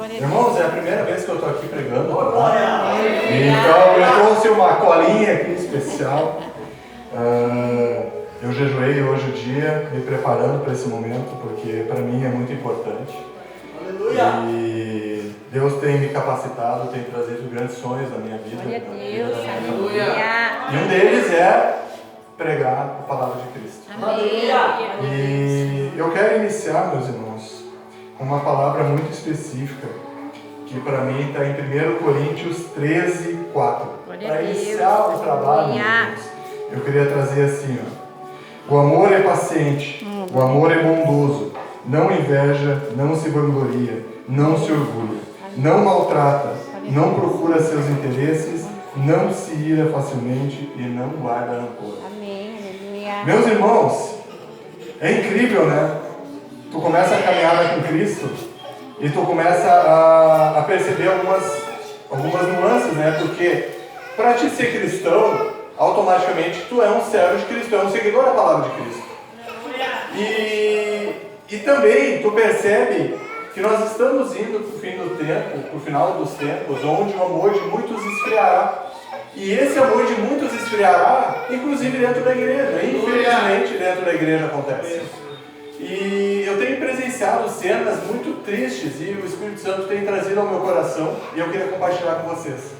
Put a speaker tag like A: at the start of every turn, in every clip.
A: Irmãos, é a primeira vez que eu estou aqui pregando. Então eu trouxe uma colinha aqui especial. Eu jejuei hoje o dia, me preparando para esse momento, porque para mim é muito importante. Aleluia! E Deus tem me capacitado, tem trazido grandes sonhos na minha vida.
B: Glória a Deus, aleluia!
A: E um deles é pregar a palavra de Cristo.
B: Aleluia!
A: E eu quero iniciar, meus irmãos, com uma palavra muito específica, que para mim está em 1 Coríntios 13, 4. Para iniciar o trabalho, meus irmãos, eu queria trazer assim, ó. O amor é paciente, o amor é bondoso, não inveja, não se vangloria, não se orgulha, não maltrata, não procura seus interesses, não se ira facilmente e não guarda rancor.
B: Amém, aleluia.
A: Meus irmãos, é incrível, né? Tu começa a caminhada com Cristo e tu começa a perceber algumas nuances, né? Porque para te ser cristão, automaticamente tu é um servo de Cristo, tu é um seguidor da palavra de Cristo. E também tu percebe que nós estamos indo para o fim do tempo, para o final dos tempos, onde o amor de muitos esfriará. E esse amor de muitos esfriará, inclusive dentro da igreja. Infelizmente, dentro da igreja acontece. E eu tenho presenciado cenas muito tristes e o Espírito Santo tem trazido ao meu coração e eu queria compartilhar com vocês.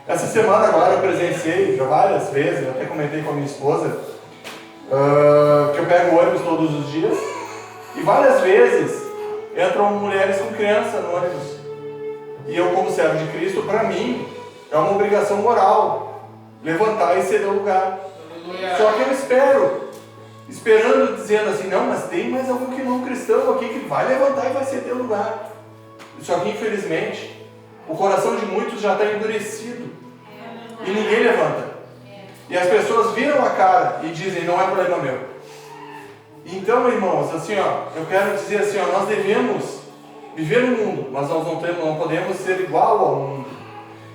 A: Essa semana agora eu presenciei já várias vezes, eu até comentei com a minha esposa, que eu pego o ônibus todos os dias e várias vezes entram mulheres com criança no ônibus. E eu, como servo de Cristo, para mim é uma obrigação moral levantar e ceder o lugar. Só que eu esperando, dizendo assim, não, mas tem mais algum que não cristão aqui que vai levantar e vai ceder o lugar. Só que infelizmente o coração de muitos já está endurecido e ninguém levanta. E as pessoas viram a cara e dizem, não é problema meu. Então, irmãos, assim, ó, eu quero dizer assim, ó, nós devemos viver no mundo, mas nós não podemos ser igual ao mundo.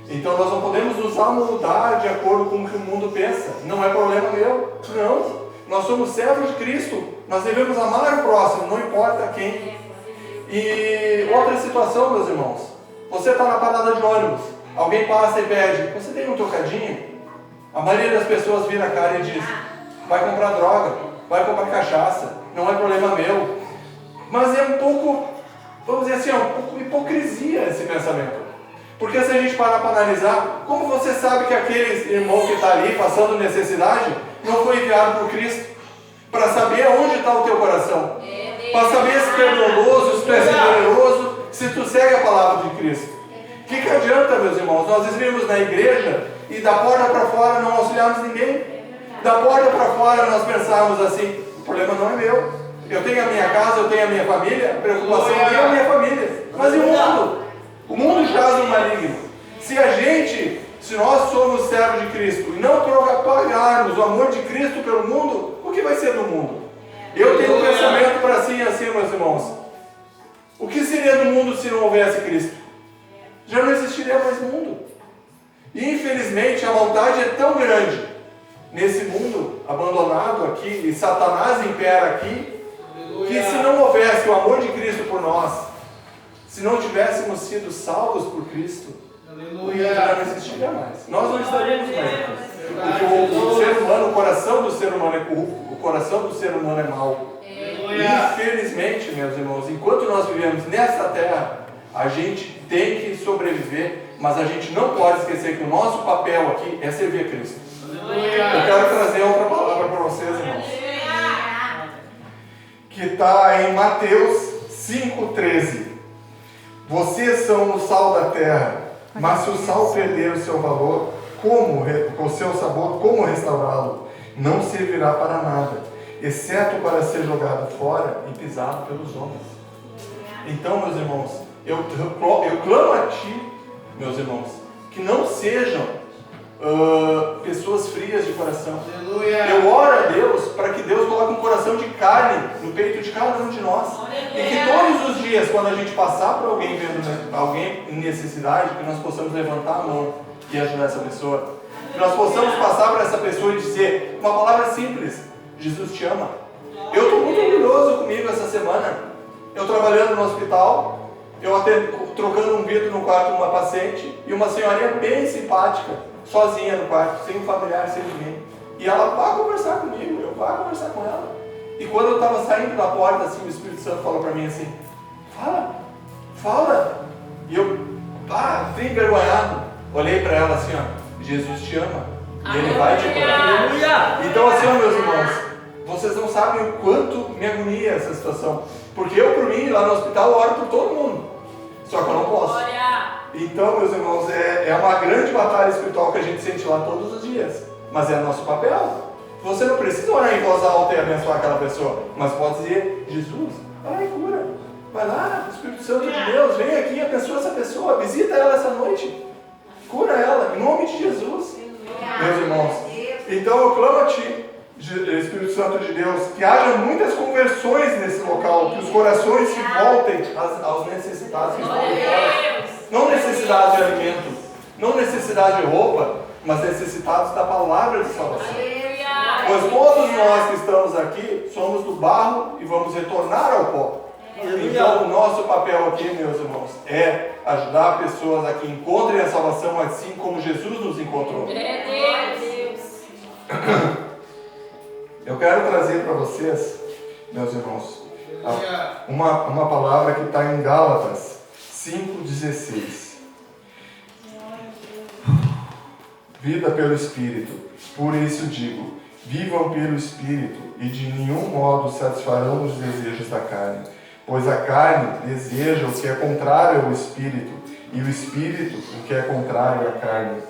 A: Então nós não podemos nos amoldar de acordo com o que o mundo pensa. Não é problema meu, não. Nós somos servos de Cristo, nós devemos amar o próximo, não importa quem. E outra situação, meus irmãos, você está na parada de ônibus, alguém passa e pede, você tem um trocadinho? A maioria das pessoas vira a cara e diz, vai comprar droga, vai comprar cachaça, não é problema meu. Mas é um pouco, vamos dizer assim, um pouco hipocrisia esse pensamento. Porque se a gente parar para analisar, como você sabe que aquele irmão que está ali passando necessidade não foi enviado por Cristo? Para saber onde está o teu coração. Para saber se tu é bondoso, se tu é generoso, se tu segue a palavra de Cristo. O que adianta, meus irmãos? Nós vivemos na igreja e da porta para fora não auxiliarmos ninguém. Da porta para fora nós pensarmos assim, o problema não é meu. Eu tenho a minha casa, eu tenho a minha família, a preocupação minha é a minha família. Mas e o mundo? O mundo jaz no maligno. Se nós somos servos de Cristo e não propagarmos o amor de Cristo pelo mundo, o que vai ser do mundo? Eu tenho um pensamento para assim, meus irmãos. O que seria do mundo se não houvesse Cristo? Já não existiria mais mundo. E infelizmente a maldade é tão grande nesse mundo abandonado aqui, e Satanás impera aqui, que se não houvesse o amor de Cristo por nós, se não tivéssemos sido salvos por Cristo, o mundo já não existiria mais. Nós não estaríamos mais aqui. Porque o ser humano, o coração do ser humano é corrupto, o coração do ser humano é mau. Infelizmente, meus irmãos, enquanto nós vivemos nessa terra, a gente tem que sobreviver, mas a gente não pode esquecer que o nosso papel aqui é servir a Cristo. Eu quero trazer outra palavra para vocês, irmãos, que está em Mateus 5,13. Vocês são o sal da terra, mas se o sal perder o seu valor, o seu sabor, como restaurá-lo? Não servirá para nada, exceto para ser jogado fora e pisado pelos homens. Então, meus irmãos, eu clamo a Ti, meus irmãos, que não sejam pessoas frias de coração. Eu oro a Deus para que Deus coloque um coração de carne no peito de cada um de nós. E que todos os dias, quando a gente passar por alguém vendo alguém em necessidade, que nós possamos levantar a mão e ajudar essa pessoa. Que nós possamos passar para essa pessoa e dizer uma palavra simples: Jesus te ama. Eu estou muito orgulhoso comigo essa semana. Eu trabalhando no hospital, eu até trocando um vidro no quarto de uma paciente e uma senhorinha bem simpática, sozinha no quarto, sem um familiar, sem ninguém. E ela vai conversar comigo, eu vou conversar com ela. E quando eu estava saindo da porta, assim, o Espírito Santo falou para mim assim, fala. E eu, bem envergonhado, olhei para ela assim, ó, Jesus te ama e Ele vai te curar. Então assim, ó, meus irmãos, vocês não sabem o quanto me agonia essa situação. Porque eu, por mim, lá no hospital, eu oro por todo mundo. Só que eu não posso. Então, meus irmãos, é uma grande batalha espiritual que a gente sente lá todos os dias. Mas é nosso papel. Você não precisa orar em voz alta e abençoar aquela pessoa. Mas pode dizer, Jesus, vai lá e cura. Vai lá, Espírito Santo de Deus, vem aqui e abençoa essa pessoa. Visita ela essa noite. Cura ela, em nome de Jesus. Meus irmãos, então eu clamo a Ti, Espírito Santo de Deus, que haja muitas conversões nesse local, que os corações se voltem aos necessitados que estão fora. Não necessidade de alimento, não necessidade de roupa, mas necessitados da palavra de salvação. Pois todos nós que estamos aqui somos do barro e vamos retornar ao pó. Então o nosso papel aqui, meus irmãos, é ajudar pessoas a que encontrem a salvação assim como Jesus nos encontrou. Eu quero trazer para vocês, meus irmãos, uma palavra que está em Gálatas 5,16. Vida pelo Espírito. Por isso digo, vivam pelo Espírito e de nenhum modo satisfarão os desejos da carne. Pois a carne deseja o que é contrário ao Espírito e o Espírito o que é contrário à carne.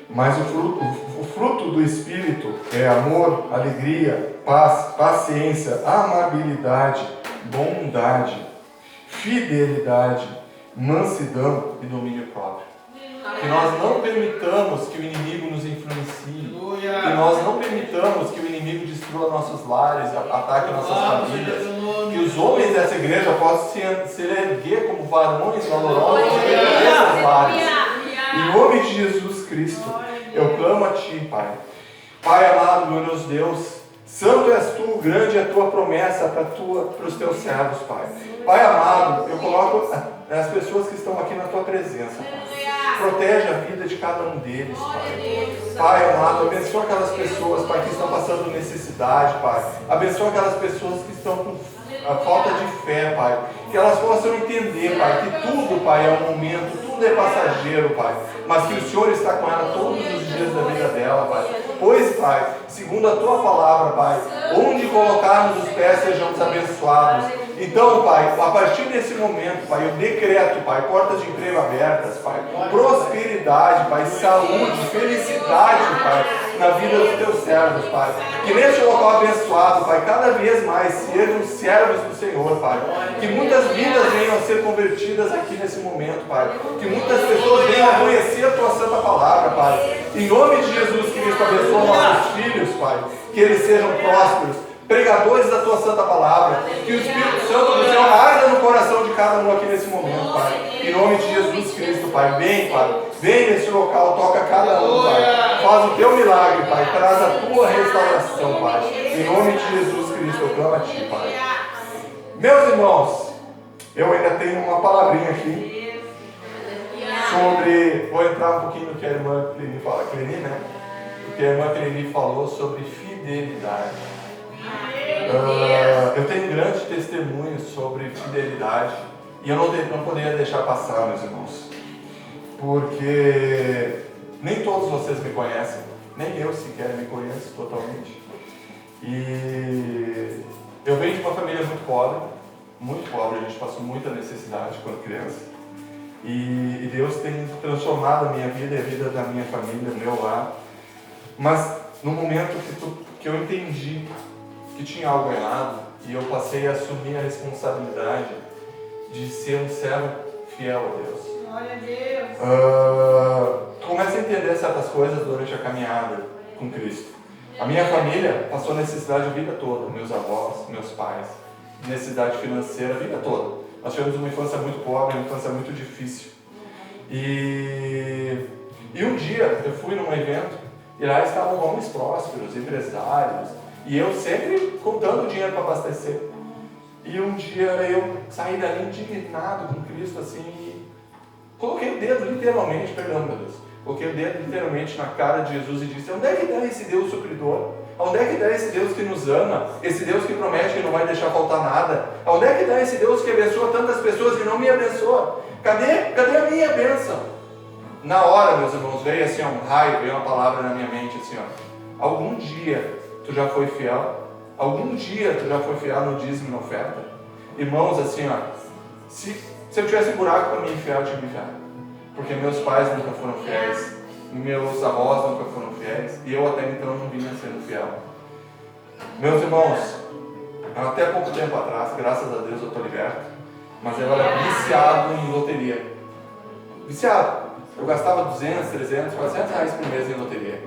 A: Mas o fruto do Espírito é amor, alegria, paz, paciência, amabilidade, bondade, fidelidade, mansidão e domínio próprio. Que nós não permitamos que o inimigo nos influencie, que nós não permitamos que o inimigo destrua nossos lares, ataque nossas famílias, que os homens dessa igreja possam se erguer como varões valorosos nesses lares. Em nome de Jesus Cristo, eu clamo a Ti, Pai. Pai amado, glorioso Deus, santo és Tu, grande é a Tua promessa para os Teus servos, Pai. Pai amado, eu coloco as pessoas que estão aqui na Tua presença, Pai. Protege a vida de cada um deles, Pai. Pai amado, abençoa aquelas pessoas, Pai, que estão passando necessidade, Pai. Abençoa aquelas pessoas que estão com a falta de fé, Pai. Que elas possam entender, Pai, que tudo, Pai, é um momento, tudo é passageiro, Pai. Mas que o Senhor está com ela todos os dias da vida dela, Pai. Pois, Pai, segundo a Tua palavra, Pai, onde colocarmos os pés sejamos abençoados. Então, Pai, a partir desse momento, Pai, eu decreto, Pai, portas de emprego abertas, Pai, prosperidade, Pai, saúde, felicidade, Pai, na vida dos Teus servos, Pai. Que neste local abençoado, Pai, cada vez mais sejam servos do Senhor, Pai. Que muitas vidas venham a ser convertidas aqui nesse momento, Pai. Que muitas pessoas venham a conhecer a Tua Santa Palavra, Pai. Em nome de Jesus Cristo, abençoa nossos filhos, Pai. Que eles sejam prósperos, pregadores da Tua Santa Palavra, que o Espírito Santo do Senhor arda no coração de cada um aqui nesse momento, Pai. Em nome de Jesus Cristo, Pai. Vem, Pai. Vem nesse local, toca cada um, Pai. Faz o Teu milagre, Pai. Traz a Tua restauração, Pai. Em nome de Jesus Cristo, eu clamo a Ti, Pai. Meus irmãos, eu ainda tenho uma palavrinha aqui sobre... Vou entrar um pouquinho no que a irmã Cleni fala, né? O que a irmã Cleni falou sobre fidelidade. Eu tenho grandes testemunhos sobre fidelidade e eu não poderia deixar passar, meus irmãos, porque nem todos vocês me conhecem, nem eu sequer me conheço totalmente. E eu venho de uma família muito pobre, a gente passou muita necessidade quando criança. E Deus tem transformado a minha vida e a vida da minha família, o meu lar. Mas no momento que eu entendi que tinha algo errado e eu passei a assumir a responsabilidade de ser um servo fiel a Deus.
C: Glória a Deus.
A: Comecei a entender certas coisas durante a caminhada com Cristo. A minha família passou necessidade a vida toda, meus avós, meus pais, necessidade financeira a vida toda. Nós tivemos uma infância muito pobre, uma infância muito difícil. E um dia eu fui num evento e lá estavam homens prósperos, empresários, e eu sempre contando dinheiro para abastecer. E um dia eu saí dali indignado com Cristo, assim, e coloquei o dedo literalmente, perdão, meu Deus, coloquei o dedo literalmente na cara de Jesus e disse: onde é que está esse Deus supridor? Onde é que está esse Deus que nos ama? Esse Deus que promete que não vai deixar faltar nada? Onde é que está esse Deus que abençoa tantas pessoas e não me abençoa? Cadê a minha bênção? Na hora, meus irmãos, veio assim um raio, veio uma palavra na minha mente assim, ó. Algum dia tu já foi fiel? Algum dia tu já foi fiel no dízimo e na oferta? Irmãos, assim, ó, se eu tivesse um buraco para me enfiar, eu tinha me enfiado. Porque meus pais nunca foram fiéis, meus avós nunca foram fiéis, e eu até então não vinha sendo fiel. Meus irmãos, até pouco tempo atrás, graças a Deus eu estou liberto, mas eu era viciado em loteria. Viciado. Eu gastava 200, 300, 400 reais por mês em loteria.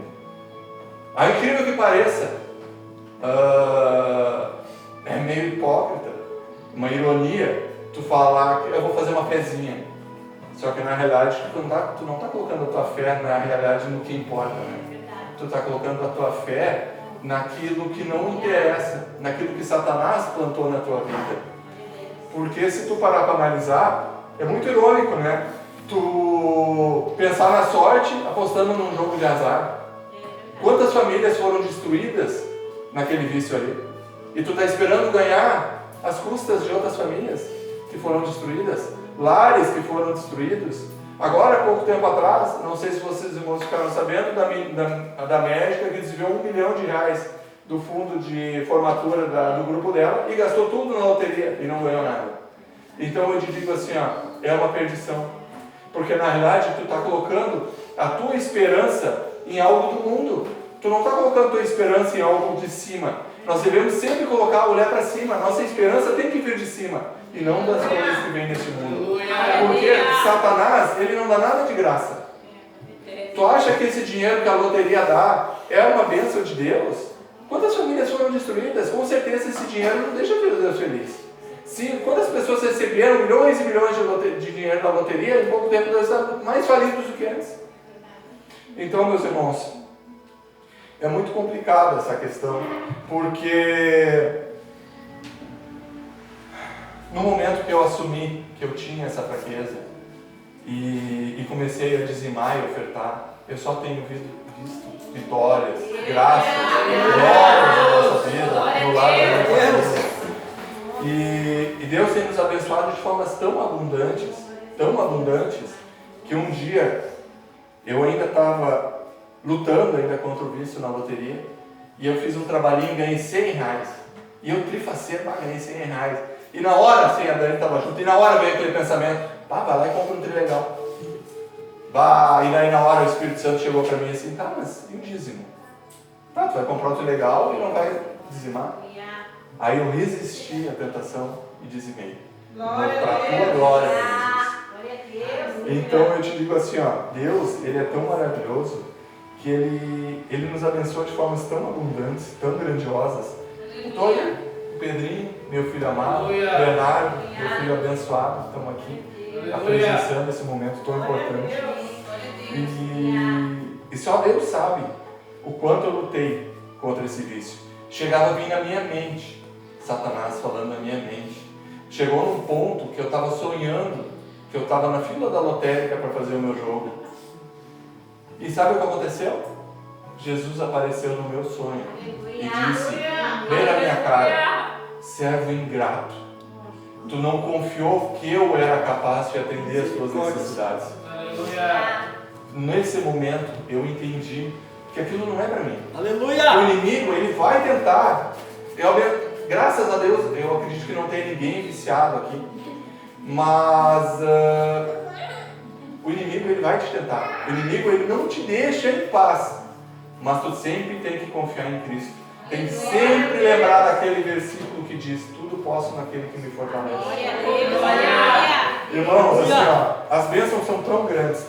A: A incrível que pareça, é meio hipócrita, uma ironia, tu falar que eu vou fazer uma fezinha. Só que na realidade tu não está colocando a tua fé na realidade no que importa, né? Tu está colocando a tua fé naquilo que não interessa, naquilo que Satanás plantou na tua vida. Porque se tu parar para analisar, é muito irônico, né? Tu pensar na sorte apostando num jogo de azar. Quantas famílias foram destruídas naquele vício ali? E tu está esperando ganhar às custas de outras famílias que foram destruídas, lares que foram destruídos. Agora, há pouco tempo atrás, não sei se vocês irmãos ficaram sabendo da médica que desviou R$1 milhão do fundo de formatura do grupo dela e gastou tudo na loteria e não ganhou nada. Então eu te digo assim, ó, é uma perdição. Porque na realidade tu está colocando a tua esperança em algo do mundo. Tu não está colocando a tua esperança em algo de cima. Nós devemos sempre colocar, olhar para cima. Nossa esperança tem que vir de cima e não das coisas que vêm neste mundo. Porque Satanás, ele não dá nada de graça. Tu acha que esse dinheiro que a loteria dá é uma bênção de Deus? Quantas famílias foram destruídas? Com certeza esse dinheiro não deixa Deus feliz. Quantas pessoas receberam milhões e milhões de dinheiro da loteria, em pouco tempo nós estamos mais falidos do que antes. Então, meus irmãos, é muito complicada essa questão, porque no momento que eu assumi que eu tinha essa fraqueza e comecei a dizimar e ofertar, eu só tenho visto vitórias, graças, glórias na nossa vida, no lado da nossa vida. E Deus tem nos abençoado de formas tão abundantes, que um dia eu ainda estava lutando ainda contra o vício na loteria, e eu fiz um trabalhinho e ganhei R$100. E eu trifaceiro, ganhei R$100. E na hora, assim, a Dani estava junto, e na hora veio aquele pensamento, vai lá e compra um trilegal. E daí na hora o Espírito Santo chegou para mim assim, mas e o dízimo? Tu vai comprar um trilegal e não vai dizimar? Aí eu resisti à tentação e dizimei. Para a tua glória, Jesus. Então eu te digo assim, ó, Deus, Ele é tão maravilhoso que Ele nos abençoa de formas tão abundantes, tão grandiosas. O Tony, o Pedrinho, meu filho amado, o Bernardo, meu filho abençoado, estão aqui presenciando esse momento tão importante. E só Deus sabe o quanto eu lutei contra esse vício. Chegava a vir na minha mente, Satanás falando na minha mente. Chegou num ponto que eu estava sonhando, que eu estava na fila da lotérica para fazer o meu jogo. E sabe o que aconteceu? Jesus apareceu no meu sonho e disse, bem na minha cara, servo ingrato, tu não confiou que eu era capaz de atender as tuas necessidades. Nesse momento eu entendi que aquilo não é para mim.
D: Aleluia!
A: O inimigo, ele vai tentar. Graças a Deus, eu acredito que não tem ninguém viciado aqui, mas o inimigo, ele vai te tentar. O inimigo, ele não te deixa em paz, mas tu sempre tem que confiar em Cristo. Tem que sempre lembrar daquele versículo que diz, tudo posso naquele que me fortalece. Irmãos, assim, ó, as bênçãos são tão grandes.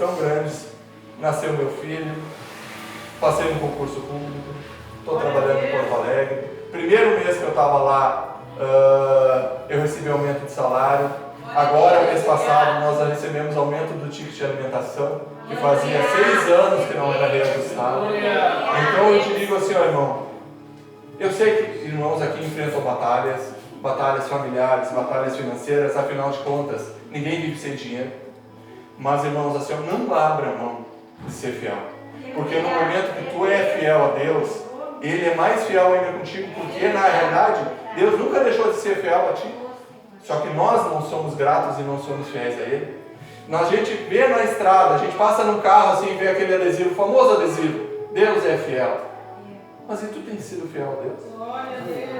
A: Nasceu meu filho, passei no concurso público, estou trabalhando em Porto Alegre. Primeiro mês que eu estava lá, eu recebi aumento de salário. Agora, mês passado, nós recebemos aumento do ticket de alimentação, que fazia 6 anos que não era reajustado. Então eu te digo assim, ó, irmão, eu sei que irmãos aqui enfrentam batalhas, batalhas familiares, batalhas financeiras, afinal de contas, ninguém vive sem dinheiro. Mas, irmãos, assim, não abra mão de ser fiel. Porque no momento que tu é fiel a Deus, Ele é mais fiel ainda contigo, porque na realidade, Deus nunca deixou de ser fiel a ti. Só que nós não somos gratos e não somos fiéis a Ele. A gente vê na estrada, a gente passa num carro assim e vê aquele adesivo, o famoso adesivo, Deus é fiel. Mas e tu tem sido fiel a Deus?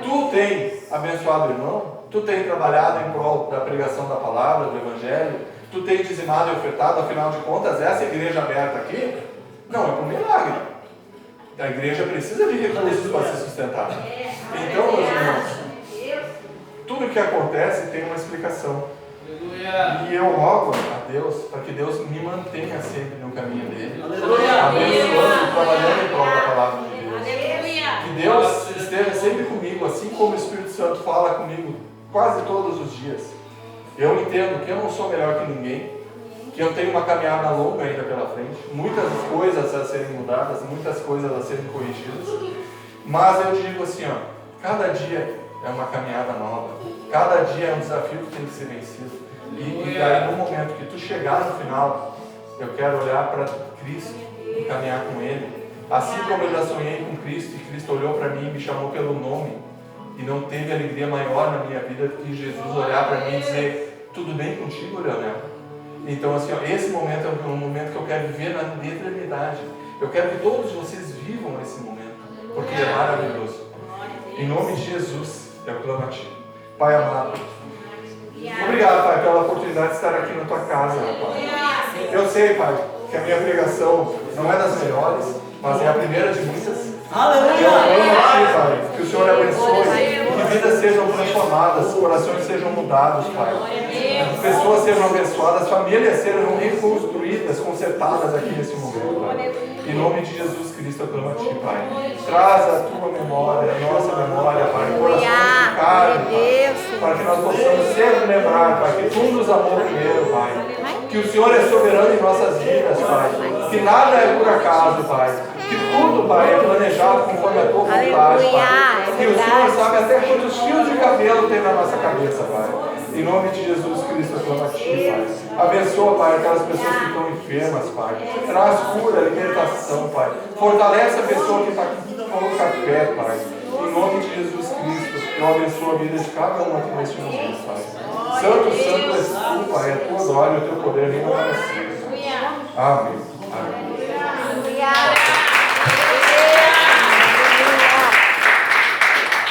A: Tu tem abençoado o irmão? Tu tem trabalhado em prol da pregação da palavra, do Evangelho? Tu tem dizimado e ofertado? Afinal de contas, essa igreja aberta aqui não é por milagre. A igreja precisa de recursos para se sustentar. Então, meus irmãos, tudo que acontece tem uma explicação. E eu rogo a Deus para que Deus me mantenha sempre no caminho dele, abençoando, trabalhando em prol da palavra de Deus. Que Deus esteja sempre comigo, assim como o Espírito Santo fala comigo quase todos os dias. Eu entendo que eu não sou melhor que ninguém, que eu tenho uma caminhada longa ainda pela frente, muitas coisas a serem mudadas, muitas coisas a serem corrigidas, mas eu digo assim, ó, cada dia é uma caminhada nova, cada dia é um desafio que tem que ser vencido. E daí no momento que tu chegar no final, eu quero olhar para Cristo e caminhar com Ele. Assim como eu já sonhei com Cristo e Cristo olhou para mim e me chamou pelo nome, e não teve alegria maior na minha vida do que Jesus olhar para mim e dizer: tudo bem contigo, Leonel? Então assim, ó, esse momento é um momento que eu quero viver na eternidade. Eu quero que todos vocês vivam esse momento, porque é maravilhoso. Em nome de Jesus, eu clamo a Ti. Pai amado, obrigado, Pai, pela oportunidade de estar aqui na Tua casa, Pai. Eu sei, Pai, que a minha pregação não é das melhores, mas é a primeira de muitas.
D: Aleluia!
A: Eu clamo a Ti, Pai, que o Senhor abençoe, que vidas sejam transformadas, corações sejam mudados, Pai. Pessoas sejam abençoadas, famílias sejam reconstruídas, consertadas aqui nesse momento, Pai. Em nome de Jesus Cristo, eu clamo a Ti, Pai. Traz a Tua memória, a nossa memória, Pai, corações de carne, Pai, para que nós possamos sempre lembrar, Pai, que Tu nos amou primeiro, Pai. Que o Senhor é soberano em nossas vidas, Pai. Que nada é por acaso, Pai. Que tudo, Pai, é planejado conforme a Tua vontade, Pai. Que o Senhor sabe até quantos fios de cabelo tem na nossa cabeça, Pai. Em nome de Jesus Cristo, eu clamo a Ti, Pai. Abençoa, Pai, aquelas pessoas que estão enfermas, Pai. Traz cura, libertação, Pai. Fortalece a pessoa que está aqui com o café, Pai. Em nome de Jesus Cristo, eu abençoo a vida de cada um aqui neste momento, Pai. Santo, santo és Tu, Pai. A Tua glória e o Teu poder venham para si. Amém. Amém.